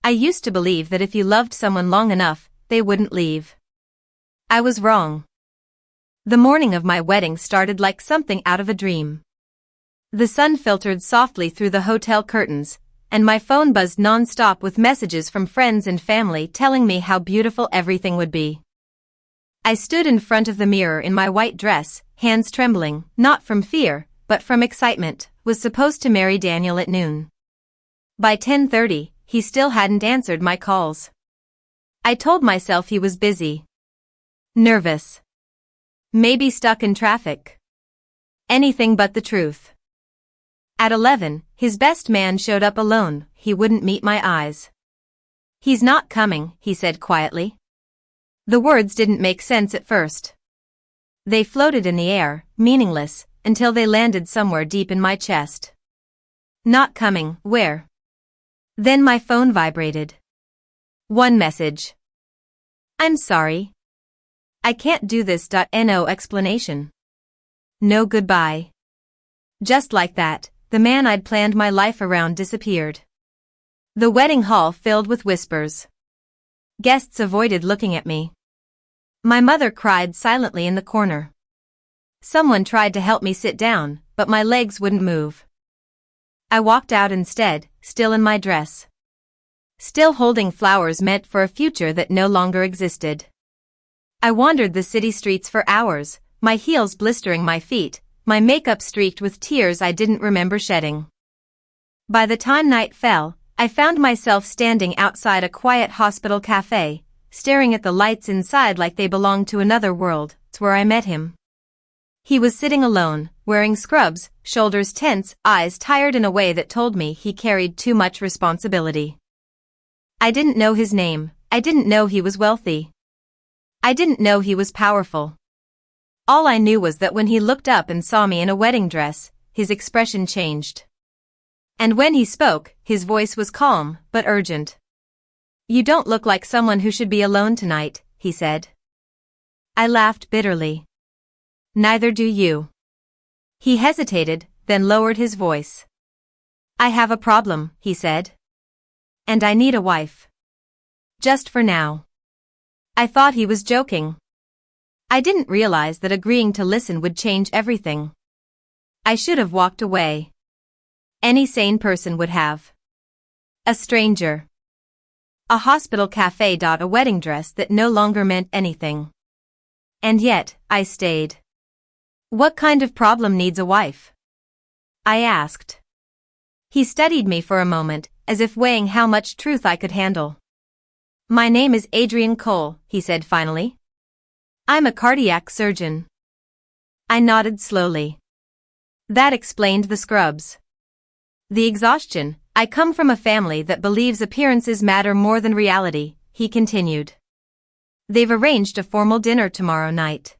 I used to believe that if you loved someone long enough, they wouldn't leave. I was wrong. The morning of my wedding started like something out of a dream. The sun filtered softly through the hotel curtains, and my phone buzzed non-stop with messages from friends and family telling me how beautiful everything would be. I stood in front of the mirror in my white dress, hands trembling, not from fear, but from excitement, was supposed to marry Daniel at noon. By 10:30, he still hadn't answered my calls. I told myself he was busy. Nervous. Maybe stuck in traffic. Anything but the truth. At 11, his best man showed up alone. He wouldn't meet my eyes. "He's not coming," he said quietly. The words didn't make sense at first. They floated in the air, meaningless, until they landed somewhere deep in my chest. Not coming, where? Then my phone vibrated. One message. "I'm sorry. I can't do this. No explanation. No goodbye." Just like that, the man I'd planned my life around disappeared. The wedding hall filled with whispers. Guests avoided looking at me. My mother cried silently in the corner. Someone tried to help me sit down, but my legs wouldn't move. I walked out instead, still in my dress. Still holding flowers meant for a future that no longer existed. I wandered the city streets for hours, my heels blistering my feet, my makeup streaked with tears I didn't remember shedding. By the time night fell, I found myself standing outside a quiet hospital cafe, staring at the lights inside like they belonged to another world. It's where I met him. He was sitting alone, wearing scrubs, shoulders tense, eyes tired in a way that told me he carried too much responsibility. I didn't know his name. I didn't know he was wealthy. I didn't know he was powerful. All I knew was that when he looked up and saw me in a wedding dress, his expression changed. And when he spoke, his voice was calm, but urgent. "You don't look like someone who should be alone tonight," he said. I laughed bitterly. "Neither do you." He hesitated, then lowered his voice. "I have a problem," he said. "And I need a wife. Just for now." I thought he was joking. I didn't realize that agreeing to listen would change everything. I should have walked away. Any sane person would have. A stranger. A hospital cafe. A wedding dress that no longer meant anything. And yet, I stayed. "What kind of problem needs a wife?" I asked. He studied me for a moment, as if weighing how much truth I could handle. "My name is Adrian Cole," he said finally. "I'm a cardiac surgeon." I nodded slowly. That explained the scrubs. The exhaustion. "I come from a family that believes appearances matter more than reality," he continued. "They've arranged a formal dinner tomorrow night.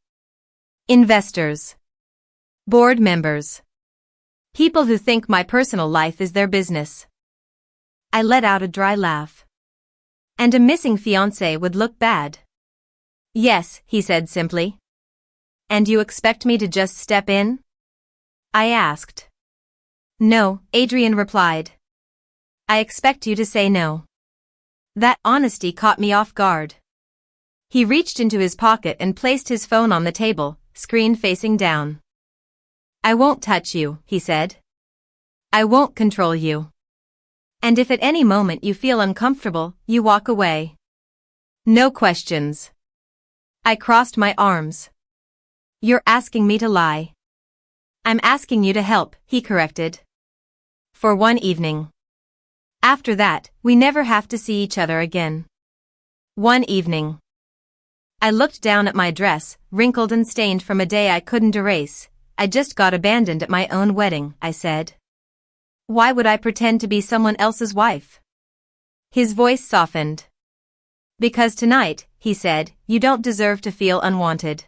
Investors. Board members. People who think my personal life is their business." I let out a dry laugh. "And a missing fiancé would look bad." "Yes," he said simply. "And you expect me to just step in?" I asked. "No," Adrian replied. "I expect you to say no." That honesty caught me off guard. He reached into his pocket and placed his phone on the table, screen facing down. "I won't touch you," he said. "I won't control you. And if at any moment you feel uncomfortable, you walk away. No questions." I crossed my arms. "You're asking me to lie." "I'm asking you to help," he corrected. "For one evening. After that, we never have to see each other again." One evening. I looked down at my dress, wrinkled and stained from a day I couldn't erase. "I just got abandoned at my own wedding," I said. "Why would I pretend to be someone else's wife?" His voice softened. "Because tonight," he said, "you don't deserve to feel unwanted."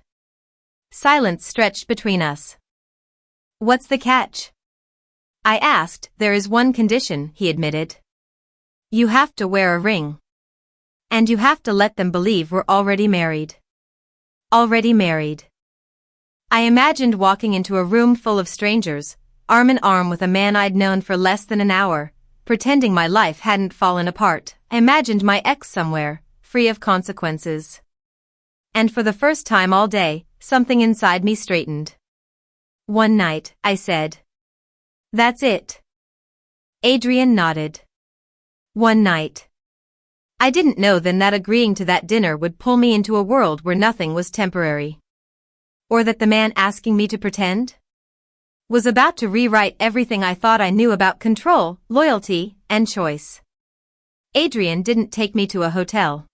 Silence stretched between us. "What's the catch?" I asked. "There is one condition," he admitted. "You have to wear a ring. And you have to let them believe we're already married." Already married. I imagined walking into a room full of strangers, arm in arm with a man I'd known for less than an hour, pretending my life hadn't fallen apart. I imagined my ex somewhere, free of consequences. And for the first time all day, something inside me straightened. "One night," I said. "That's it." Adrian nodded. "One night." I didn't know then that agreeing to that dinner would pull me into a world where nothing was temporary. Or that the man asking me to pretend was about to rewrite everything I thought I knew about control, loyalty, and choice. Adrian didn't take me to a hotel.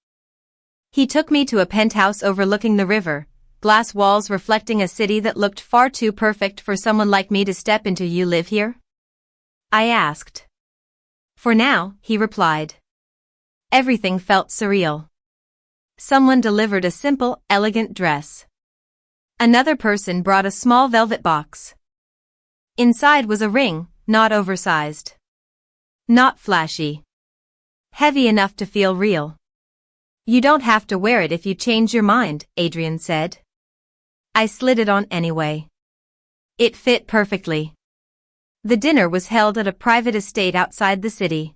He took me to a penthouse overlooking the river, glass walls reflecting a city that looked far too perfect for someone like me to step into. "You live here?" I asked. "For now," he replied. Everything felt surreal. Someone delivered a simple, elegant dress. Another person brought a small velvet box. Inside was a ring, not oversized. Not flashy. Heavy enough to feel real. "You don't have to wear it if you change your mind," Adrian said. I slid it on anyway. It fit perfectly. The dinner was held at a private estate outside the city.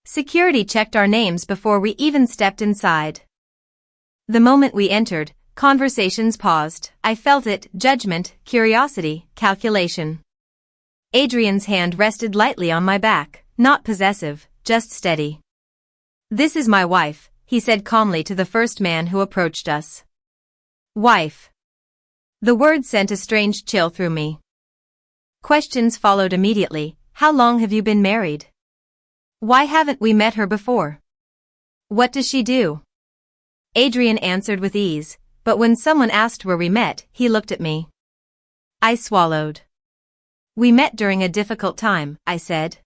Security checked our names before we even stepped inside. The moment we entered, conversations paused. I felt it: judgment, curiosity, calculation. Adrian's hand rested lightly on my back, not possessive, just steady. "This is my wife," he said calmly to the first man who approached us. Wife. The word sent a strange chill through me. Questions followed immediately. "How long have you been married? Why haven't we met her before? What does she do?" Adrian answered with ease, but when someone asked where we met, he looked at me. I swallowed. "We met during a difficult time," I said.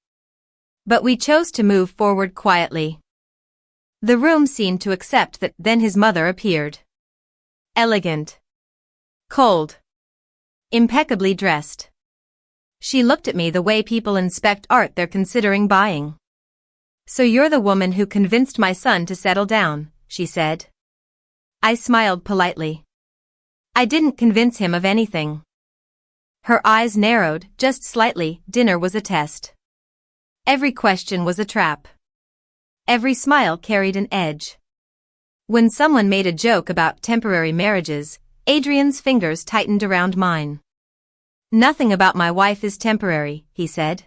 "But we chose to move forward quietly." The room seemed to accept that. Then his mother appeared. Elegant. Cold. Impeccably dressed. She looked at me the way people inspect art they're considering buying. "So you're the woman who convinced my son to settle down," she said. I smiled politely. "I didn't convince him of anything." Her eyes narrowed, just slightly. Dinner was a test. Every question was a trap. Every smile carried an edge. When someone made a joke about temporary marriages, Adrian's fingers tightened around mine. "Nothing about my wife is temporary," he said.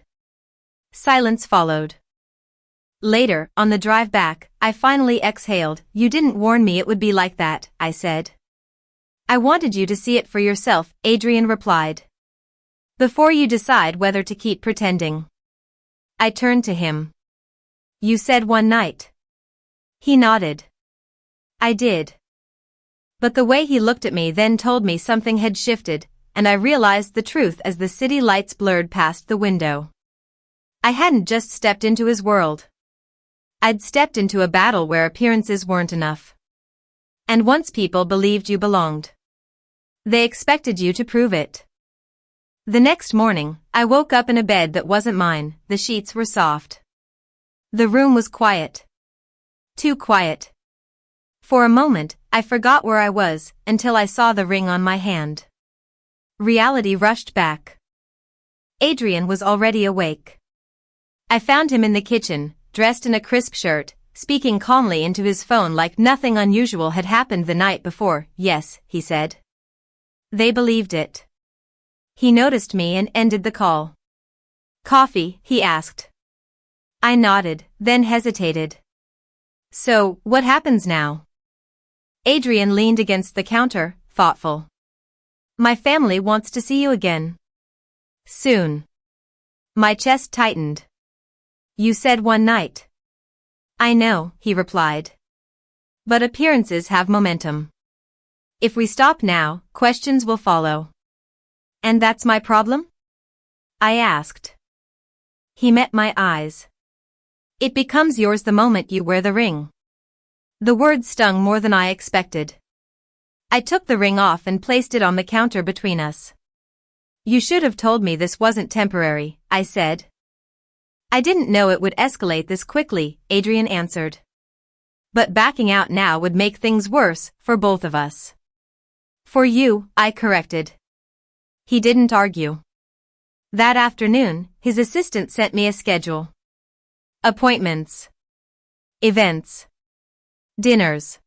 Silence followed. Later, on the drive back, I finally exhaled. "You didn't warn me it would be like that," I said. "I wanted you to see it for yourself," Adrian replied. "Before you decide whether to keep pretending." I turned to him. "You said one night." He nodded. I did. But the way he looked at me then told me something had shifted, and I realized the truth as the city lights blurred past the window. I hadn't just stepped into his world. I'd stepped into a battle where appearances weren't enough. And once people believed you belonged, they expected you to prove it. The next morning, I woke up in a bed that wasn't mine. The sheets were soft. The room was quiet. Too quiet. For a moment, I forgot where I was, until I saw the ring on my hand. Reality rushed back. Adrian was already awake. I found him in the kitchen, dressed in a crisp shirt, speaking calmly into his phone like nothing unusual had happened the night before. "Yes," he said. They believed it. He noticed me and ended the call. "Coffee?" he asked. I nodded, then hesitated. "So, what happens now?" Adrian leaned against the counter, thoughtful. "My family wants to see you again. Soon." My chest tightened. "You said one night." "I know," he replied. "But appearances have momentum. If we stop now, questions will follow." "And that's my problem?" I asked. He met my eyes. "It becomes yours the moment you wear the ring." The word stung more than I expected. I took the ring off and placed it on the counter between us. "You should have told me this wasn't temporary," I said. "I didn't know it would escalate this quickly," Adrian answered. "But backing out now would make things worse, for both of us." "For you," I corrected. He didn't argue. That afternoon, his assistant sent me a schedule. Appointments. Events. Dinners.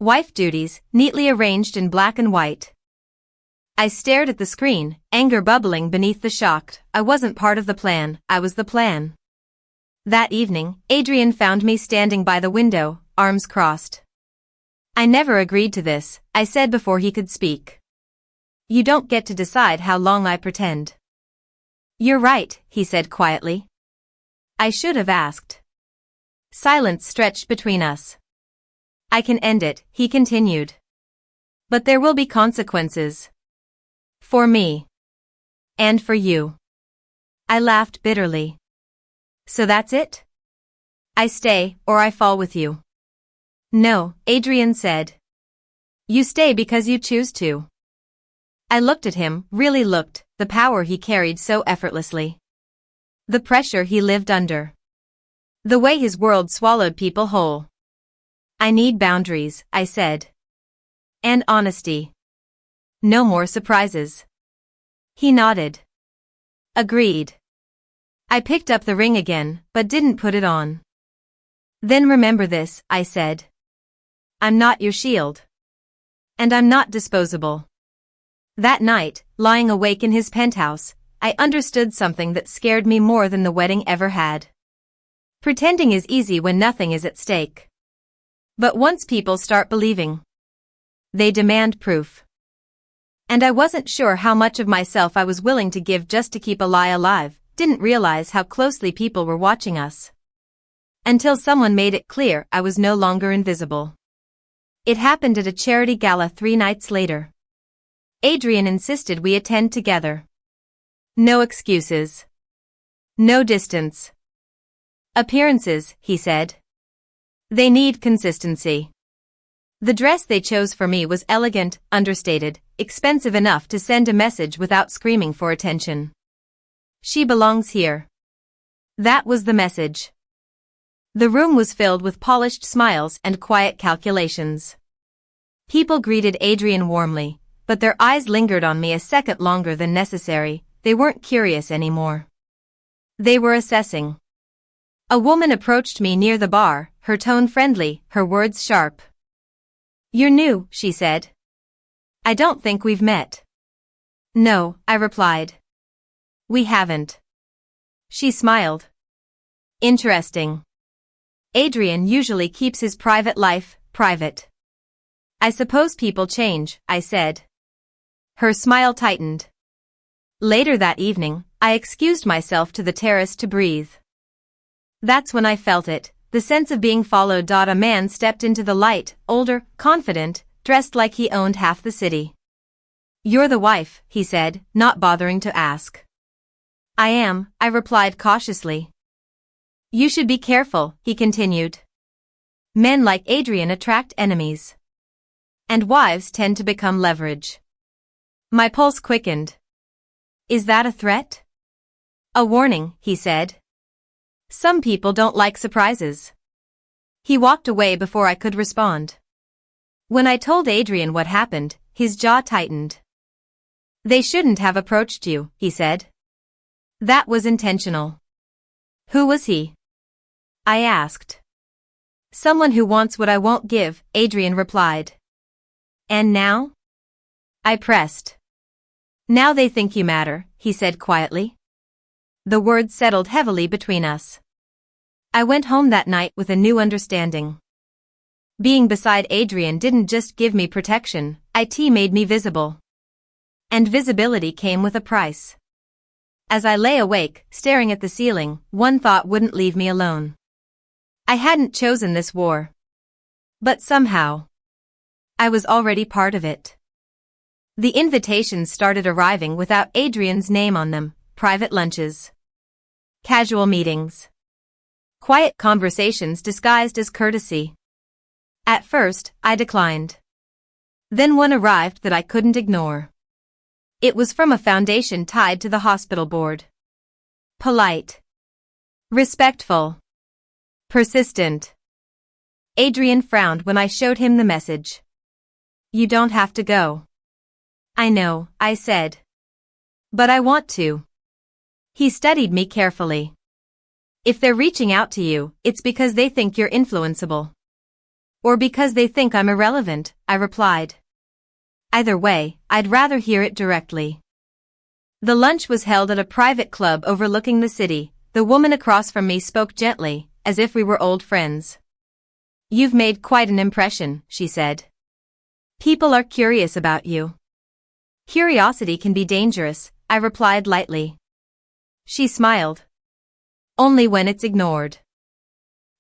Wife duties, neatly arranged in black and white. I stared at the screen, anger bubbling beneath the shock. I wasn't part of the plan, I was the plan. That evening, Adrian found me standing by the window, arms crossed. I never agreed to this, I said before he could speak. You don't get to decide how long I pretend. You're right, he said quietly. I should have asked. Silence stretched between us. I can end it, he continued. But there will be consequences. For me. And for you. I laughed bitterly. So that's it? I stay, or I fall with you. No, Adrian said. You stay because you choose to. I looked at him, really looked, the power he carried so effortlessly. The pressure he lived under. The way his world swallowed people whole. I need boundaries, I said. And honesty. No more surprises. He nodded. Agreed. I picked up the ring again, but didn't put it on. Then remember this, I said. I'm not your shield. And I'm not disposable. That night, lying awake in his penthouse, I understood something that scared me more than the wedding ever had. Pretending is easy when nothing is at stake. But once people start believing, they demand proof. And I wasn't sure how much of myself I was willing to give just to keep a lie alive, didn't realize how closely people were watching us. Until someone made it clear I was no longer invisible. It happened at a charity gala 3 nights later. Adrian insisted we attend together. No excuses. No distance. Appearances, he said. They need consistency. The dress they chose for me was elegant, understated, expensive enough to send a message without screaming for attention. She belongs here. That was the message. The room was filled with polished smiles and quiet calculations. People greeted Adrian warmly, but their eyes lingered on me a second longer than necessary. They weren't curious anymore. They were assessing. A woman approached me near the bar, her tone friendly, her words sharp. You're new, she said. I don't think we've met. No, I replied. We haven't. She smiled. Interesting. Adrian usually keeps his private life private. I suppose people change, I said. Her smile tightened. Later that evening, I excused myself to the terrace to breathe. That's when I felt it, the sense of being followed. A man stepped into the light, older, confident, dressed like he owned half the city. You're the wife, he said, not bothering to ask. I am, I replied cautiously. You should be careful, he continued. Men like Adrian attract enemies. And wives tend to become leverage. My pulse quickened. Is that a threat? A warning, he said. Some people don't like surprises. He walked away before I could respond. When I told Adrian what happened, his jaw tightened. They shouldn't have approached you, he said. That was intentional. Who was he? I asked. Someone who wants what I won't give, Adrian replied. And now? I pressed. Now they think you matter, he said quietly. The words settled heavily between us. I went home that night with a new understanding. Being beside Adrian didn't just give me protection, it made me visible. And visibility came with a price. As I lay awake, staring at the ceiling, one thought wouldn't leave me alone. I hadn't chosen this war. But somehow, I was already part of it. The invitations started arriving without Adrian's name on them. Private lunches. Casual meetings. Quiet conversations disguised as courtesy. At first, I declined. Then one arrived that I couldn't ignore. It was from a foundation tied to the hospital board. Polite. Respectful. Persistent. Adrian frowned when I showed him the message. You don't have to go. I know, I said. But I want to. He studied me carefully. If they're reaching out to you, it's because they think you're influenceable. Or because they think I'm irrelevant, I replied. Either way, I'd rather hear it directly. The lunch was held at a private club overlooking the city. The woman across from me spoke gently, as if we were old friends. You've made quite an impression, she said. People are curious about you. Curiosity can be dangerous, I replied lightly. She smiled. Only when it's ignored.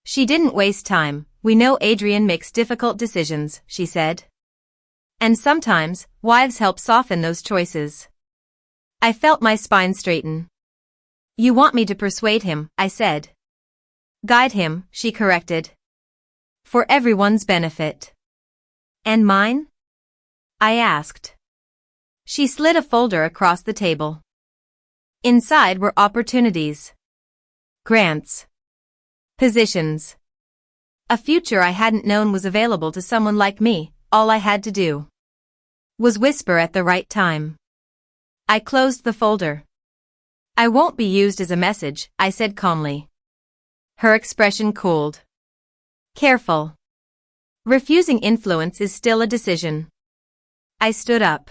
She didn't waste time. We know Adrian makes difficult decisions, she said. And sometimes, wives help soften those choices. I felt my spine straighten. You want me to persuade him, I said. Guide him, she corrected. For everyone's benefit. And mine? I asked. She slid a folder across the table. Inside were opportunities. Grants. Positions. A future I hadn't known was available to someone like me. All I had to do was whisper at the right time. I closed the folder. I won't be used as a message, I said calmly. Her expression cooled. Careful. Refusing influence is still a decision. I stood up.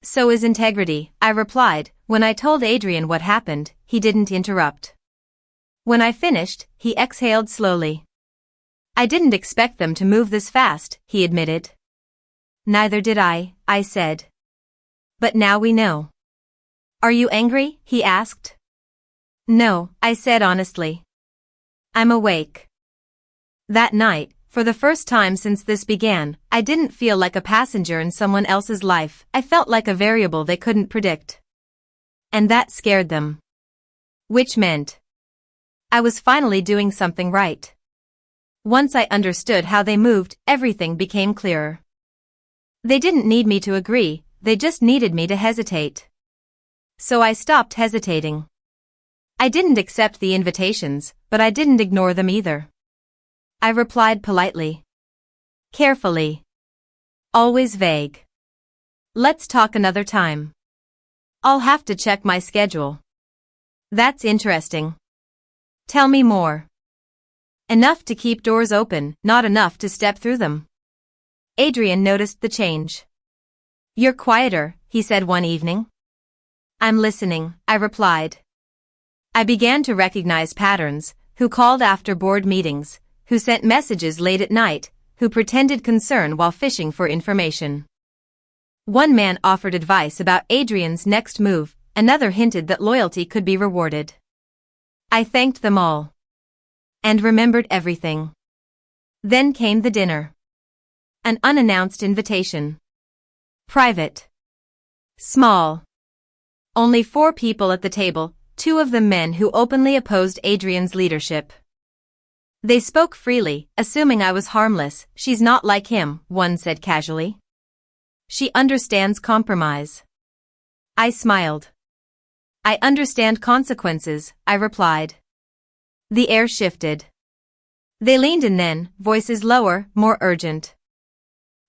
So is integrity, I replied. When I told Adrian what happened, he didn't interrupt. When I finished, he exhaled slowly. I didn't expect them to move this fast, he admitted. Neither did I said. But now we know. Are you angry? He asked. No, I said honestly. I'm awake. That night, for the first time since this began, I didn't feel like a passenger in someone else's life. I felt like a variable they couldn't predict. And that scared them. Which meant I was finally doing something right. Once I understood how they moved, everything became clearer. They didn't need me to agree, they just needed me to hesitate. So I stopped hesitating. I didn't accept the invitations, but I didn't ignore them either. I replied politely. Carefully. Always vague. Let's talk another time. I'll have to check my schedule. That's interesting. Tell me more. Enough to keep doors open, not enough to step through them. Adrian noticed the change. You're quieter, he said one evening. I'm listening, I replied. I began to recognize patterns: who called after board meetings, who sent messages late at night, who pretended concern while fishing for information. One man offered advice about Adrian's next move, another hinted that loyalty could be rewarded. I thanked them all. And remembered everything. Then came the dinner. An unannounced invitation. Private. Small. Only 4 people at the table, 2 of them men who openly opposed Adrian's leadership. They spoke freely, assuming I was harmless. She's not like him, one said casually. She understands compromise. I smiled. I understand consequences, I replied. The air shifted. They leaned in then, voices lower, more urgent.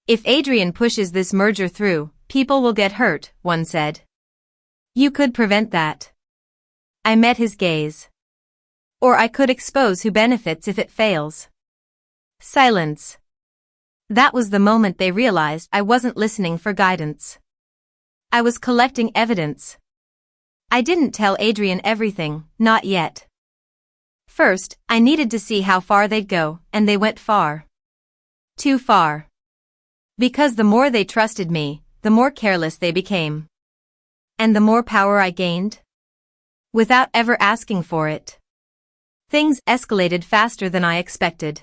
If Adrian pushes this merger through, people will get hurt, one said. You could prevent that. I met his gaze. Or I could expose who benefits if it fails. Silence. That was the moment they realized I wasn't listening for guidance. I was collecting evidence. I didn't tell Adrian everything, not yet. First, I needed to see how far they'd go, and they went far. Too far. Because the more they trusted me, the more careless they became. And the more power I gained. Without ever asking for it. Things escalated faster than I expected.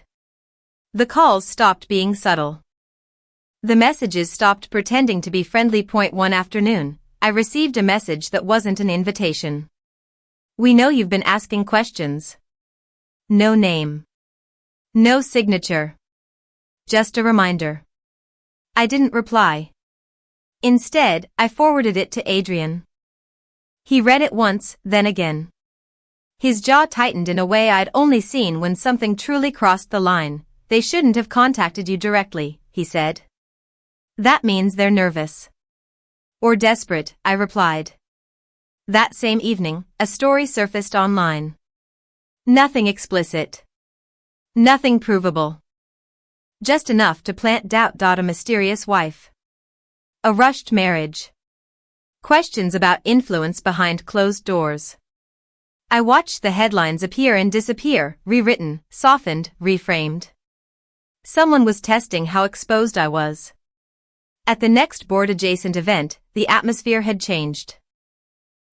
The calls stopped being subtle. The messages stopped pretending to be friendly. One afternoon, I received a message that wasn't an invitation. We know you've been asking questions. No name. No signature. Just a reminder. I didn't reply. Instead, I forwarded it to Adrian. He read it once, then again. His jaw tightened in a way I'd only seen when something truly crossed the line. They shouldn't have contacted you directly, he said. That means they're nervous. Or desperate, I replied. That same evening, a story surfaced online. Nothing explicit. Nothing provable. Just enough to plant doubt. A mysterious wife. A rushed marriage. Questions about influence behind closed doors. I watched the headlines appear and disappear, rewritten, softened, reframed. Someone was testing how exposed I was. At the next board-adjacent event, the atmosphere had changed.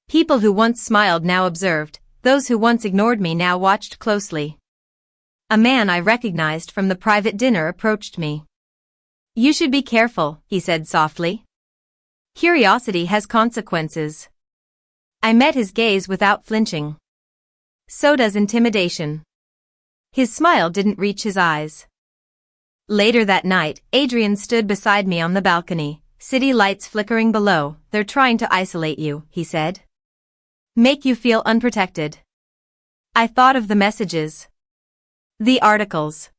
People who once smiled now observed, those who once ignored me now watched closely. A man I recognized from the private dinner approached me. "You should be careful," he said softly. "Curiosity has consequences." I met his gaze without flinching. So does intimidation. His smile didn't reach his eyes. Later that night, Adrian stood beside me on the balcony. "City lights flickering below, they're trying to isolate you," he said. "Make you feel unprotected." I thought of the messages. The articles.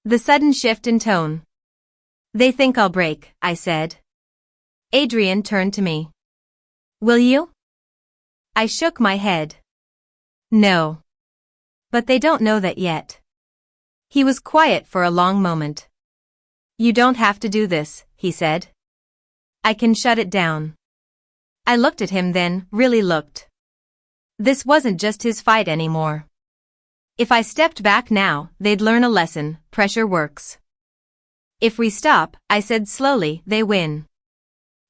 The sudden shift in tone. "They think I'll break," I said. Adrian turned to me. "Will you?" I shook my head. "No. But they don't know that yet." He was quiet for a long moment. "You don't have to do this," he said. "I can shut it down." I looked at him then, really looked. This wasn't just his fight anymore. If I stepped back now, they'd learn a lesson: pressure works. If we stop, I said slowly, they win.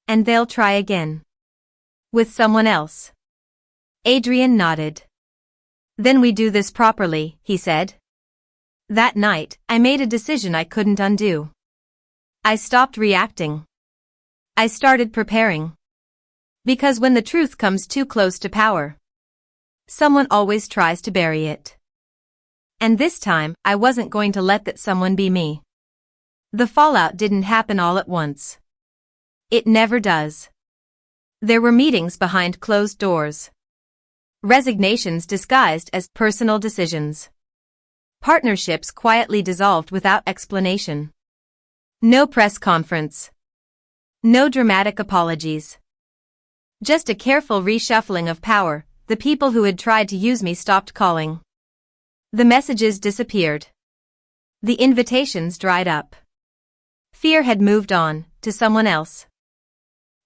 And they'll try again. With someone else. Adrian nodded. "Then we do this properly," he said. That night, I made a decision I couldn't undo. I stopped reacting. I started preparing. Because when the truth comes too close to power, someone always tries to bury it. And this time, I wasn't going to let that someone be me. The fallout didn't happen all at once. It never does. There were meetings behind closed doors. Resignations disguised as personal decisions. Partnerships quietly dissolved without explanation. No press conference. No dramatic apologies. Just a careful reshuffling of power. The people who had tried to use me stopped calling. The messages disappeared. The invitations dried up. Fear had moved on, to someone else.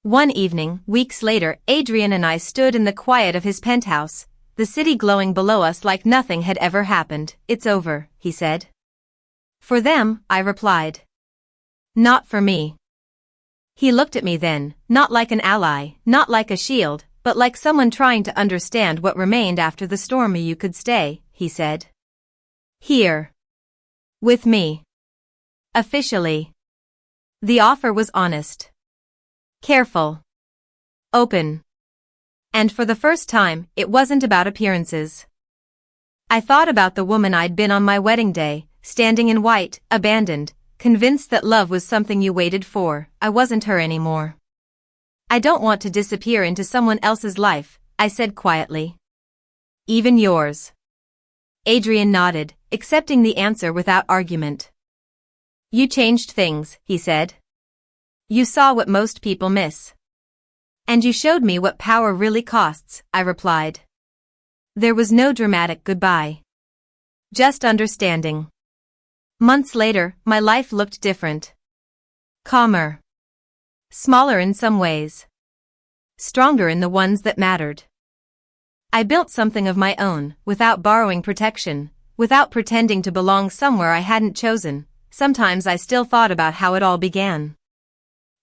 One evening, weeks later, Adrian and I stood in the quiet of his penthouse, the city glowing below us like nothing had ever happened. "It's over," he said. "For them," I replied. "Not for me." He looked at me then, not like an ally, not like a shield, but like someone trying to understand what remained after the storm. "You could stay," he said. "Here. With me. Officially." The offer was honest. Careful. Open. And for the first time, it wasn't about appearances. I thought about the woman I'd been on my wedding day, standing in white, abandoned, convinced that love was something you waited for. I wasn't her anymore. "I don't want to disappear into someone else's life," I said quietly. "Even yours." Adrian nodded, accepting the answer without argument. "You changed things," he said. "You saw what most people miss. And you showed me what power really costs," I replied. There was no dramatic goodbye. Just understanding. Months later, my life looked different. Calmer. Smaller in some ways. Stronger in the ones that mattered. I built something of my own, without borrowing protection, without pretending to belong somewhere I hadn't chosen. Sometimes I still thought about how it all began.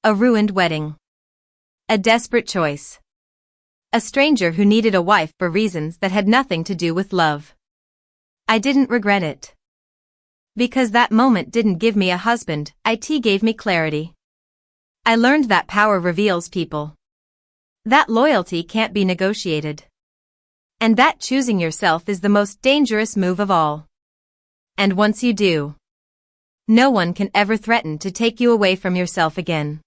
A ruined wedding. A desperate choice. A stranger who needed a wife for reasons that had nothing to do with love. I didn't regret it. Because that moment didn't give me a husband, it gave me clarity. I learned that power reveals people. That loyalty can't be negotiated. And that choosing yourself is the most dangerous move of all. And once you do, no one can ever threaten to take you away from yourself again.